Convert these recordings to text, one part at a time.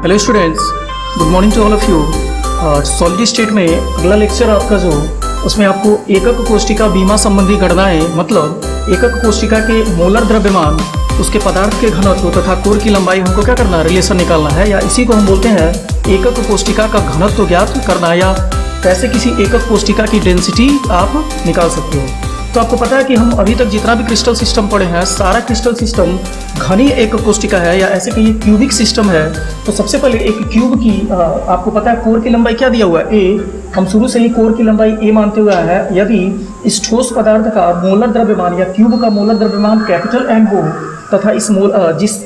Hello students, good morning to all of you. Solid state में अगला lecture आपका जो उसमें आपको एकक कोष्टिका बीमा संबंधी गणनाएं, मतलब एकक कोष्टिका के मोलर द्रव्यमान, उसके पदार्थ के घनत्व तथा कोर की लंबाई हमको क्या करना है, रिलेशन निकालना है, या इसी को हम बोलते हैं एकक कोष्टिका का घनत्व ज्ञात करना, या कैसे किसी एकक कोष्टिका की डेंसिटी आप निकाल सकते हो। तो आपको पता है कि हम अभी तक जितना भी क्रिस्टल सिस्टम पढ़े हैं, सारा क्रिस्टल सिस्टम घनी एकक कोष्टिका है, या ऐसे कहिए क्यूबिक सिस्टम है। तो सबसे पहले एक क्यूब की आपको पता है कोर की लंबाई क्या दिया हुआ है, ए। हम शुरू से ही कोर की लंबाई ए मानते हुए आए हैं। यदि इस ठोस पदार्थ का मोलर द्रव्यमान या क्यूब का मोलर द्रव्यमान कैपिटल एम हो तथा इस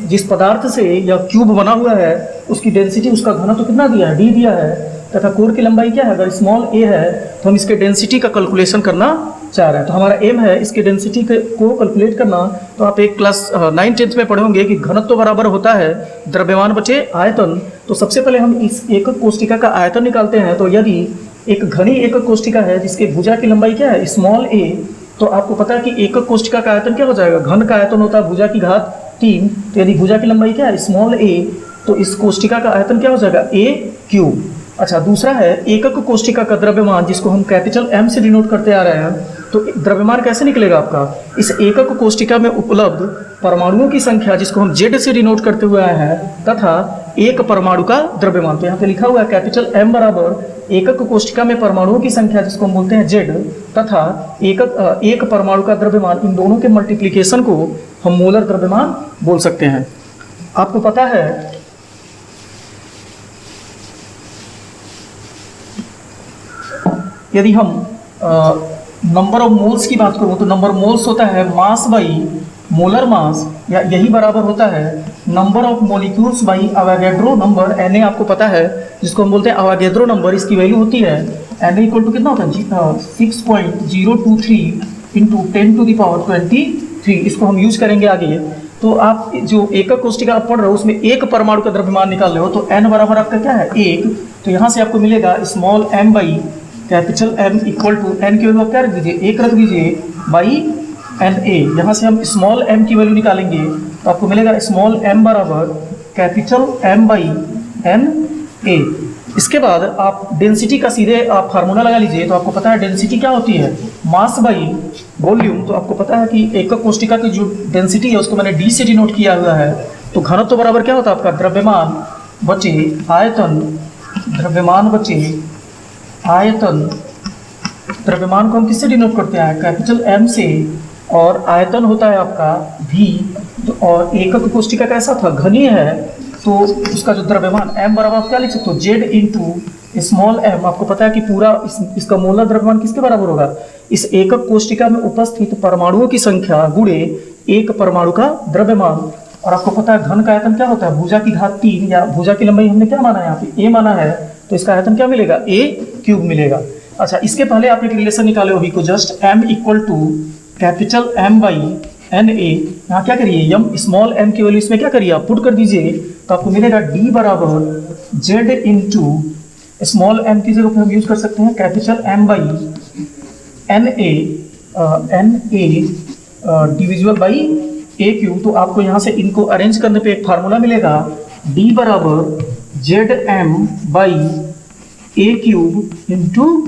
जिस पदार्थ से यह क्यूब बना हुआ है उसकी डेंसिटी, उसका घनत्व कितना दिया है, डी दिया है, तथा कोर की लंबाई क्या है, अगर स्मॉल ए है तो हम इसके डेंसिटी का कैलकुलेशन करना चाह रहे हैं। तो हमारा एम है इसके डेंसिटी को कैलकुलेट करना। तो आप एक क्लास 9-10 में पढ़े होंगे कि घनत्व बराबर होता है द्रव्यमान बचे आयतन। तो सबसे पहले हम इस एकक कोष्टिका का आयतन निकालते हैं। तो यदि एक घनी एकक कोष्टिका है जिसके भुजा की लंबाई क्या है, स्मॉल ए, तो आपको पता है कि एकक कोष्टिका का आयतन क्या हो जाएगा, घन का आयतन होता है भुजा की घात 3। तो यदि भुजा की लंबाई क्या है, स्मॉल ए, तो इस कोष्टिका का आयतन क्या हो जाएगा, ए क्यूब। अच्छा, दूसरा है एकक कोष्टिका का द्रव्यमान, जिसको हम कैपिटल एम से डिनोट करते आ रहे हैं। तो द्रव्यमान कैसे निकलेगा आपका, इस एकक कोष्टिका में उपलब्ध परमाणुओं की संख्या, जिसको हम जेड से डिनोट करते हुए आए हैं, तथा एक परमाणु का द्रव्यमान। तो यहाँ पे लिखा हुआ है कैपिटल एम बराबर एकक कोष्टिका में परमाणुओं की संख्या, जिसको हम बोलते हैं जेड, तथा एक परमाणु का द्रव्यमान। इन दोनों के मल्टीप्लिकेशन को हम मोलर द्रव्यमान बोल सकते हैं। आपको पता है यदि हम नंबर ऑफ मोल्स की बात करूं तो नंबर मोल्स होता है मास बाई मोलर मास, या यही बराबर होता है number of molecules by Avogadro number, Na आपको पता है, जिसको हम बोलते हैं अवोगाड्रो नंबर। इसकी वैल्यू होती है Na इक्वल टू कितना होता है, 6.023 इंटू 10⁻23। इसको हम यूज करेंगे आगे। तो आप जो एकक कोष्टिका आप पढ़ रहे हो उसमें एक परमाणु का द्रव्यमान निकाल रहे हो, तो n बराबर आपका क्या है, 1। तो यहाँ से आपको मिलेगा small m by capital M equal to N की वैल्यू आप क्या रख दीजिए, 1 रख दीजिए, बाई एन ए। यहाँ से हम स्मॉल एम की वैल्यू निकालेंगे तो आपको मिलेगा स्मॉल एम बराबर capital M by N A. इसके बाद आप डेंसिटी का सीधे आप फार्मूला लगा लीजिए। तो आपको पता है डेंसिटी क्या होती है, मास बाई वॉल्यूम। तो आपको पता है कि एकक कोष्टिका की जो डेंसिटी है उसको मैंने डी से डिनोट किया हुआ है। तो घनत्व बराबर क्या होता है आपका, द्रव्यमान बचे आयतन, द्रव्यमान बचे आयतन। द्रव्यमान को हम किससे डिनोट करते हैं, कैपिटल एम से, और आयतन होता है आपका भी। और एकक कोष्टिका कैसा था, घनी है, तो उसका जो द्रव्यमान एम बराबर आप क्या लिख सकते हो, जेड इंटू स्मॉल एम। आपको पता है कि पूरा इसका मोलर द्रव्यमान किसके बराबर होगा, इस एकक कोष्टिका में उपस्थित परमाणुओं की संख्या गुणे एक परमाणु का द्रव्यमान। और आपको पता है घन का आयतन क्या होता है, भुजा की घात 3, या भुजा की लंबाई हमने क्या माना है, यहाँ पे ए माना है, तो इसका आयतन क्या मिलेगा, ए क्यूब मिलेगा। अच्छा, इसके पहले आप एक रिलेशन निकाले अभी को, just m equal to capital m by N A. यहाँ क्या करिए, यम स्मॉल m की वैल्यू इसमें क्या करिए, आप पुट कर दीजिए, तो आपको मिलेगा d बराबर z इंटू स्मॉल m की जगह पे हम यूज कर सकते हैं capital m by N A divisible by A cube. तो आपको यहाँ से इनको अरेंज करने पे एक फार्मूला मिलेगा, d बराबर Z M by A cube into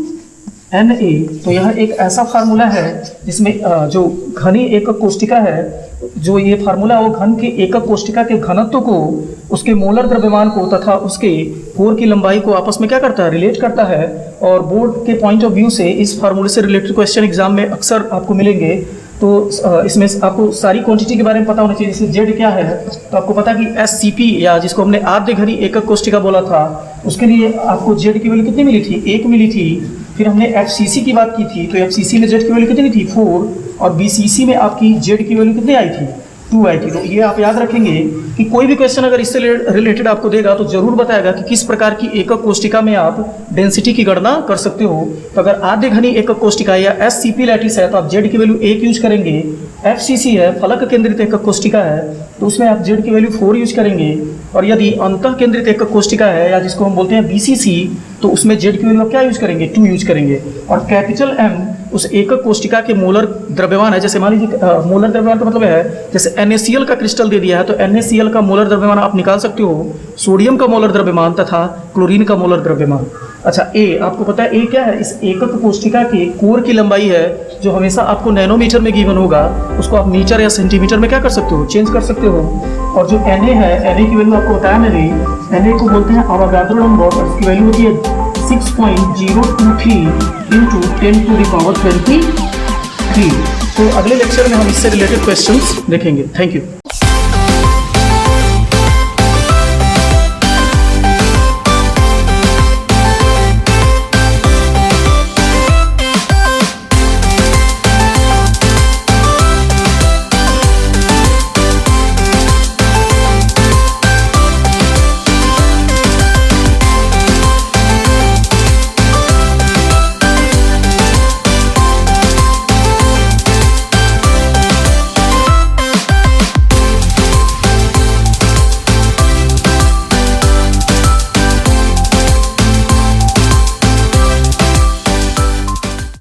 N A. तो यह एक ऐसा फार्मूला है जिसमें जो घनी एकक कोष्टिका है, जो ये फार्मूला वो घन के एकक कोष्टिका के घनत्व को, उसके मोलर द्रव्यमान को तथा उसके कोर की लंबाई को आपस में क्या करता है, रिलेट करता है। और बोर्ड के पॉइंट ऑफ व्यू से इस फार्मूले से रिलेटेड क्वेश्चन एग्जाम में अक्सर आपको मिलेंगे। तो इसमें आपको सारी क्वांटिटी के बारे में पता होना चाहिए। जैसे जेड क्या है, तो आपको पता कि SCP, या जिसको हमने आद्य घनी एकक कोष्टिका बोला था, उसके लिए आपको जेड की वैल्यू कितनी मिली थी, 1 मिली थी। फिर हमने FCC की बात की थी, तो FCC में जेड की वैल्यू कितनी थी, 4, और BCC में आपकी जेड की वैल्यू कितनी आई थी, 2 आई थी। तो ये आप याद रखेंगे कि कोई भी क्वेश्चन अगर इससे रिलेटेड आपको देगा तो जरूर बताएगा कि किस प्रकार की एकक कोष्टिका में आप डेंसिटी की गणना कर सकते हो। तो अगर आद्य घनी एकक कोष्टिका या SCP लैटिस है तो आप जेड की वैल्यू 1 यूज करेंगे। FCC है, फलक केंद्रित एकक कोष्टिका है, तो उसमें आप जेड की वैल्यू 4 यूज करेंगे। और यदि अंतः केंद्रित एकक कोष्टिका है, या जिसको हम बोलते हैं BCC, तो उसमें जेड की वैल्यू क्या यूज करेंगे, 2 यूज करेंगे। और कैपिटल एम उस एकक कोष्टिका के मोलर द्रव्यमान है, जैसे मान लीजिए मोलर द्रव्यमान का मतलब है जैसे NaCl का क्रिस्टल दे दिया है तो NaCl का मोलर द्रव्यमान आप निकाल सकते हो, सोडियम का मोलर द्रव्यमान तथा क्लोरीन का मोलर द्रव्यमान। अच्छा ए, आपको पता है ए क्या है? इस एकक कोष्टिका के कोर की लंबाई है जो हमेशा आपको नैनोमीटर में गिवन होगा, उसको आप मीटर या सेंटीमीटर में क्या कर सकते हो, चेंज कर सकते हो। और जो Na है, Na की वैल्यू आपको बताया मैंने, Na को बोलते हैं अवोगाद्रो नंबर, इसकी वैल्यू होती है 6.023 इंटू 10⁻23। तो अगले लेक्चर में हम इससे रिलेटेड क्वेश्चंस देखेंगे। Thank you.